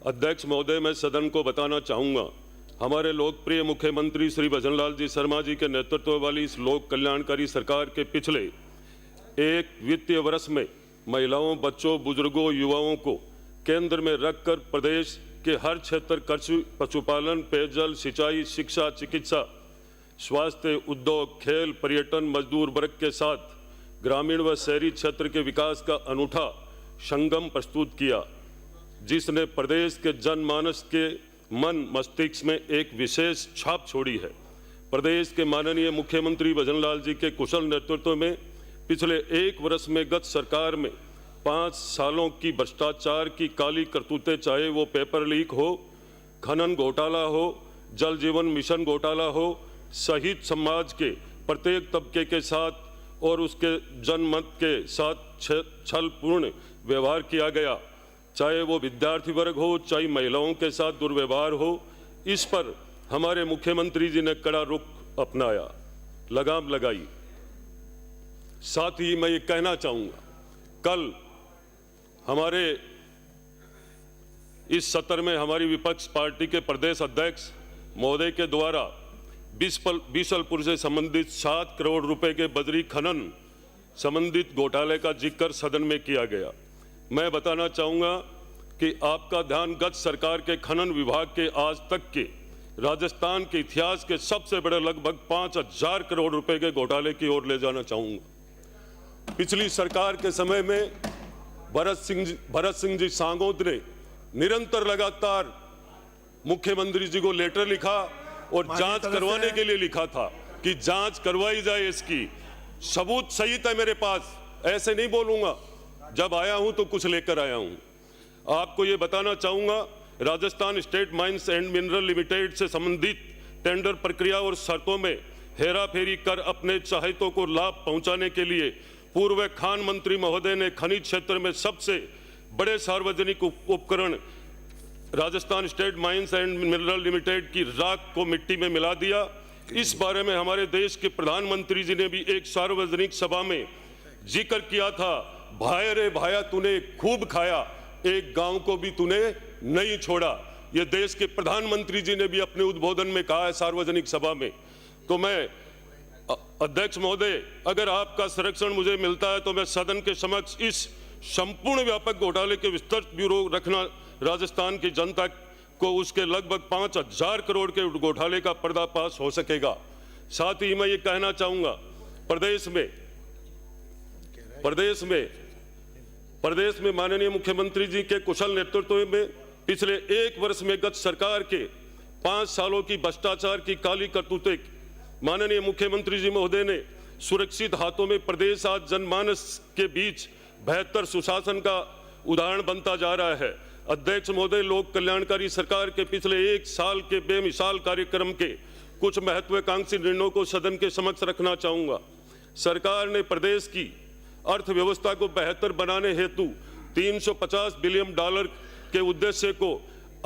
अध्यक्ष महोदय, मैं सदन को बताना चाहूँगा, हमारे लोकप्रिय मुख्यमंत्री श्री भजनलाल जी शर्मा जी के नेतृत्व वाली इस लोक कल्याणकारी सरकार के पिछले एक वित्तीय वर्ष में महिलाओं, बच्चों, बुजुर्गों, युवाओं को केंद्र में रखकर प्रदेश के हर क्षेत्र कृषि, पशुपालन, पेयजल, सिंचाई, शिक्षा, चिकित्सा, स्वास्थ्य, उद्योग, खेल, पर्यटन, मजदूर वर्ग के साथ ग्रामीण व शहरी क्षेत्र के विकास का अनूठा संगम प्रस्तुत किया, जिसने प्रदेश के जनमानस के मन मस्तिष्क में एक विशेष छाप छोड़ी है। प्रदेश के माननीय मुख्यमंत्री भजनलाल जी के कुशल नेतृत्व में पिछले एक वर्ष में गत सरकार में 5 सालों की भ्रष्टाचार की काली करतूतें, चाहे वो पेपर लीक हो, खनन घोटाला हो, जल जीवन मिशन घोटाला हो, सहित समाज के प्रत्येक तबके के साथ और उसके जनमत के साथ छलपूर्ण व्यवहार किया गया, चाहे वो विद्यार्थी वर्ग हो, चाहे महिलाओं के साथ दुर्व्यवहार हो, इस पर हमारे मुख्यमंत्री जी ने कड़ा रुख अपनाया, लगाम लगाई। साथ ही मैं ये कहना चाहूँगा, कल हमारे इस सत्र में हमारी विपक्ष पार्टी के प्रदेश अध्यक्ष महोदय के द्वारा बीसलपुर से संबंधित 7 करोड़ रुपए के बजरी खनन संबंधित घोटाले का जिक्र सदन में किया गया। मैं बताना चाहूँगा कि आपका ध्यान गत सरकार के खनन विभाग के आज तक के राजस्थान के इतिहास के सबसे बड़े लगभग 5000 करोड़ रुपए के घोटाले की ओर ले जाना चाहूँगा। पिछली सरकार के समय में भरत सिंह जी सांगोद ने निरंतर लगातार मुख्यमंत्री जी को लेटर लिखा और जांच करवाने के लिए लिखा था कि जांच करवाई जाए, इसकी सबूत सहित है मेरे पास, ऐसे नहीं बोलूंगा, जब आया हूं तो कुछ लेकर आया हूं। आपको यह बताना चाहूंगा, Rajasthan state mines and mineral limited से संबंधित टेंडर प्रक्रिया और शर्तों में हेराफेरी कर अपने चाहतों को लाभ पहुंचाने के लिए पूर्व खान मंत्री महोदय ने खनिज क्षेत्र में सबसे बड़े सार्वजनिक उपकरण Rajasthan state mines and mineral limited की राख को मिट्टी में मिला दिया। इस बारे में हमारे देश के प्रधानमंत्री जी ने भी एक सार्वजनिक सभा में जिक्र किया था, भाई रे भाया तूने खूब खाया, एक गांव को भी तूने नहीं छोड़ा। ये देश के प्रधानमंत्री जी ने भी अपने उद्बोधन में कहा है सार्वजनिक सभा में। तो मैं अध्यक्ष महोदय, अगर आपका संरक्षण मुझे मिलता है तो मैं सदन के समक्ष इस संपूर्ण व्यापक घोटाले के विस्तृत ब्यूरो रखना, राजस्थान की जनता को उसके लगभग 5000 करोड़ के घोटाले का पर्दाफाश हो सकेगा। साथ ही मैं ये कहना चाहूंगा, प्रदेश में माननीय मुख्यमंत्री जी के कुशल नेतृत्व में पिछले एक वर्ष में गत सरकार के 5 सालों की भ्रष्टाचार की काली करतूतें माननीय मुख्यमंत्री जी महोदय ने सुरक्षित हाथों में प्रदेश आज जनमानस के बीच बेहतर सुशासन का उदाहरण बनता जा रहा है। अध्यक्ष महोदय, लोक कल्याणकारी सरकार के पिछले एक साल के बेमिसाल कार्यक्रम के कुछ महत्वाकांक्षी निर्णयों को सदन के समक्ष रखना चाहूंगा। सरकार ने प्रदेश की अर्थव्यवस्था को बेहतर बनाने हेतु $350 बिलियन के उद्देश्य को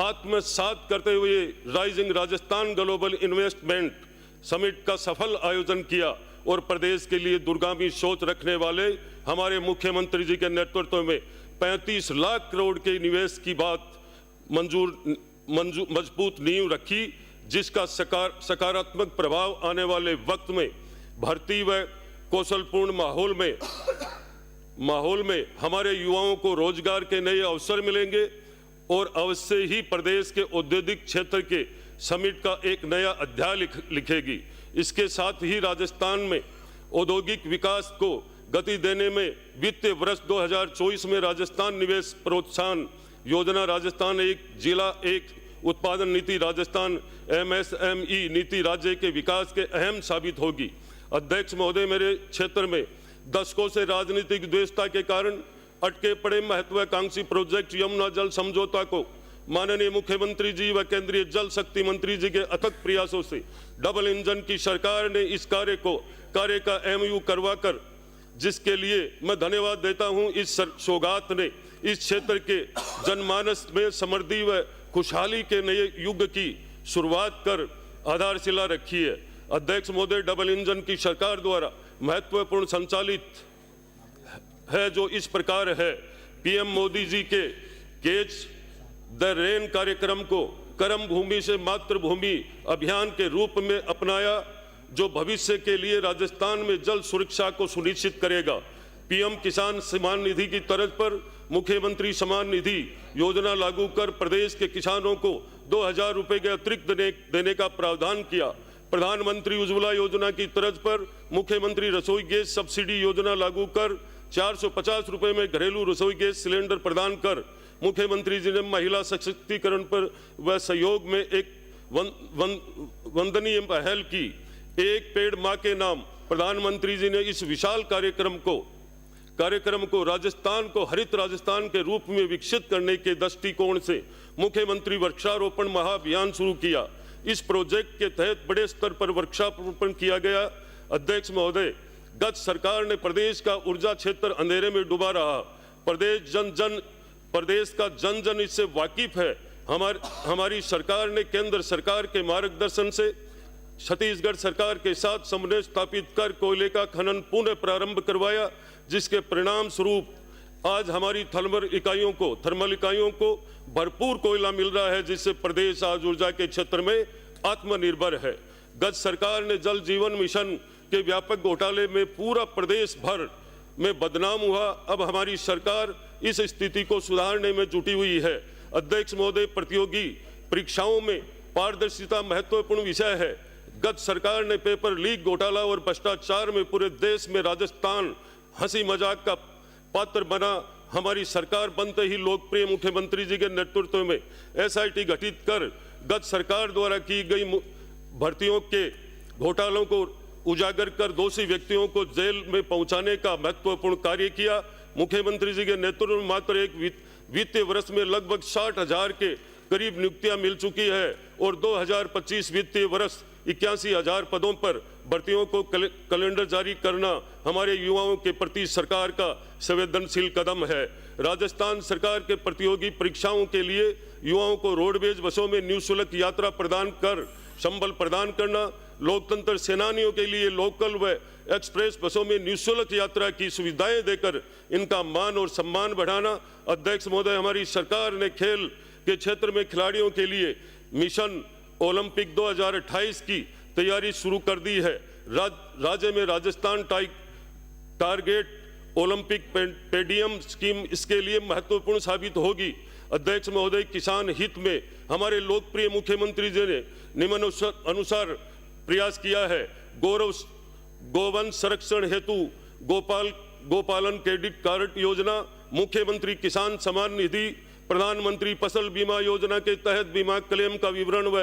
आत्मसात करते हुए rising Rajasthan global investment summit का सफल आयोजन किया और प्रदेश के लिए दूरगामी सोच रखने वाले हमारे मुख्यमंत्री जी के नेतृत्व में 35 लाख करोड़ के निवेश की बात मजबूत नींव रखी, जिसका सकारात्मक प्रभाव आने वाले वक्त में भर्ती व कौशलपूर्ण माहौल में हमारे युवाओं को रोजगार के नए अवसर मिलेंगे और अवश्य ही प्रदेश के औद्योगिक क्षेत्र के समिट का एक नया अध्याय लिखेगी। इसके साथ ही राजस्थान में औद्योगिक विकास को गति देने में वित्तीय वर्ष 2024 में राजस्थान निवेश प्रोत्साहन योजना, राजस्थान एक जिला एक उत्पादन नीति, राजस्थान MSME नीति राज्य के विकास के अहम साबित होगी। अध्यक्ष महोदय, मेरे क्षेत्र में दशकों से राजनीतिक द्वेषता के कारण अटके पड़े महत्वाकांक्षी प्रोजेक्ट यमुना जल समझौता को माननीय मुख्यमंत्री जी व केंद्रीय जल शक्ति मंत्री जी के अथक प्रयासों से डबल इंजन की सरकार ने इस कार्य का MOU करवाकर, जिसके लिए मैं धन्यवाद देता हूं। इस सौगात ने इस क्षेत्र के जनमानस में समृद्धि व खुशहाली के नए युग की शुरुआत कर आधारशिला रखी है। अध्यक्ष महोदय, डबल इंजन की सरकार द्वारा महत्वपूर्ण संचालित है जो इस प्रकार है। PM मोदी जी के केच द रेन कार्यक्रम को कर्म भूमि से मातृभूमि अभियान के रूप में अपनाया, जो भविष्य के लिए राजस्थान में जल सुरक्षा को सुनिश्चित करेगा। पीएम किसान सम्मान निधि की तर्ज पर मुख्यमंत्री सम्मान निधि योजना लागू कर प्रदेश के किसानों को 2000 रुपए के अतिरिक्त देने का प्रावधान किया। प्रधानमंत्री उज्ज्वला योजना की तर्ज पर मुख्यमंत्री रसोई गैस सब्सिडी योजना लागू कर 450 रुपए में घरेलू रसोई गैस सिलेंडर प्रदान कर मुख्यमंत्री जी ने महिला सशक्तिकरण पर व सहयोग में एक वंदनीय पहल की। एक पेड़ मां के नाम प्रधानमंत्री जी ने इस विशाल कार्यक्रम को राजस्थान को हरित राजस्थान के रूप में विकसित करने के दृष्टिकोण से मुख्यमंत्री वृक्षारोपण महाअभियान शुरू किया। इस प्रोजेक्ट के तहत बड़े स्तर पर वृक्षारोपण किया गया। अध्यक्ष महोदय, गत सरकार ने प्रदेश का ऊर्जा क्षेत्र अंधेरे में डूबा रहा। प्रदेश का जन जन इससे वाकिफ है। हमारी सरकार ने केंद्र सरकार के मार्गदर्शन से छत्तीसगढ़ सरकार के साथ समन्वय स्थापित कर कोयले का खनन पुनः प्रारंभ करवाया, जिसके परिणाम स्वरूप आज हमारी थर्मल इकाइयों को भरपूर कोयला मिल रहा है, जिससे प्रदेश आज ऊर्जा के क्षेत्र में आत्मनिर्भर है। गत सरकार ने जल जीवन मिशन के व्यापक घोटाले में पूरा प्रदेश भर में बदनाम हुआ। अब हमारी सरकार इस स्थिति को सुधारने में जुटी हुई है। अध्यक्ष महोदय, प्रतियोगी परीक्षाओं में पारदर्शिता महत्वपूर्ण विषय है। गत सरकार ने पेपर लीक घोटाला और भ्रष्टाचार में पूरे देश में राजस्थान हंसी मजाक का पात्र बना। हमारी सरकार बनते ही लोकप्रिय मुख्यमंत्री जी के नेतृत्व में एसआईटी गठित कर गत सरकार द्वारा की गई भर्तियों के घोटालों को उजागर कर दोषी व्यक्तियों को जेल में पहुंचाने का महत्वपूर्ण कार्य किया। मुख्यमंत्री जी के नेतृत्व में मात्र एक वित्तीय वर्ष में लगभग 60,000 के करीब नियुक्तियां मिल चुकी है और 2025 वित्तीय वर्ष 81,000 पदों पर भर्तियों को कैलेंडर जारी करना हमारे युवाओं के प्रति सरकार का संवेदनशील कदम है। राजस्थान सरकार के प्रतियोगी परीक्षाओं के लिए युवाओं को रोडवेज बसों में निःशुल्क यात्रा प्रदान कर संबल प्रदान करना, लोकतंत्र सेनानियों के लिए लोकल व एक्सप्रेस बसों में निःशुल्क यात्रा की सुविधाएं देकर इनका मान और सम्मान बढ़ाना। अध्यक्ष महोदय, हमारी सरकार ने खेल के क्षेत्र में खिलाड़ियों के लिए मिशन ओलंपिक 2028 की तैयारी शुरू कर दी है। राज्य में राजस्थान टारगेट ओलंपिक पेडियम स्कीम इसके लिए महत्वपूर्ण साबित होगी। अध्यक्ष महोदय, किसान हित में हमारे लोकप्रिय मुख्यमंत्री जी ने निम्नानुसार प्रयास किया है। गोवंश संरक्षण हेतु गोपालन क्रेडिट कार्ड योजना, मुख्यमंत्री किसान सम्मान निधि, प्रधानमंत्री फसल बीमा योजना के तहत बीमा क्लेम का विवरण व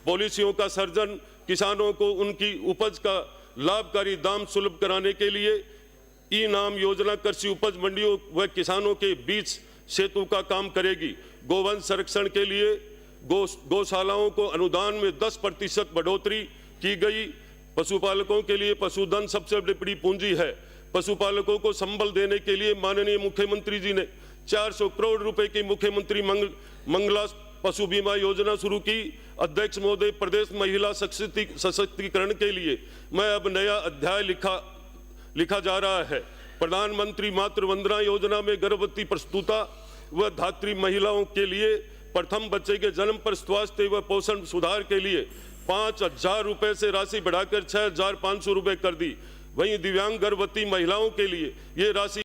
पॉलिसियों का सर्जन, किसानों को उनकी उपज का लाभकारी दाम सुलभ कराने के लिए ई नाम योजना कृषि उपज मंडियों व किसानों के बीच सेतु का काम करेगी। गोवंश संरक्षण के लिए गौशालाओं को अनुदान में 10% बढ़ोतरी की गई। पशुपालकों के लिए पशुधन सबसे बड़ी पूंजी है। पशुपालकों को संबल देने के लिए माननीय मुख्यमंत्री जी ने 400 करोड़ रुपए की मुख्यमंत्री मंगला पशु बीमा योजना शुरू की। अध्यक्ष महोदय, प्रदेश महिला सशक्तिकरण के लिए मैं अब नया अध्याय लिखा जा रहा है। प्रधानमंत्री मातृ वंदना योजना में गर्भवती प्रसूता व धात्री महिलाओं के लिए प्रथम बच्चे के जन्म पर स्वास्थ्य व पोषण सुधार के लिए 5,000 रुपए से राशि बढ़ाकर 6,500 रुपए कर दी। वहीं दिव्यांग गर्भवती महिलाओं के लिए ये राशि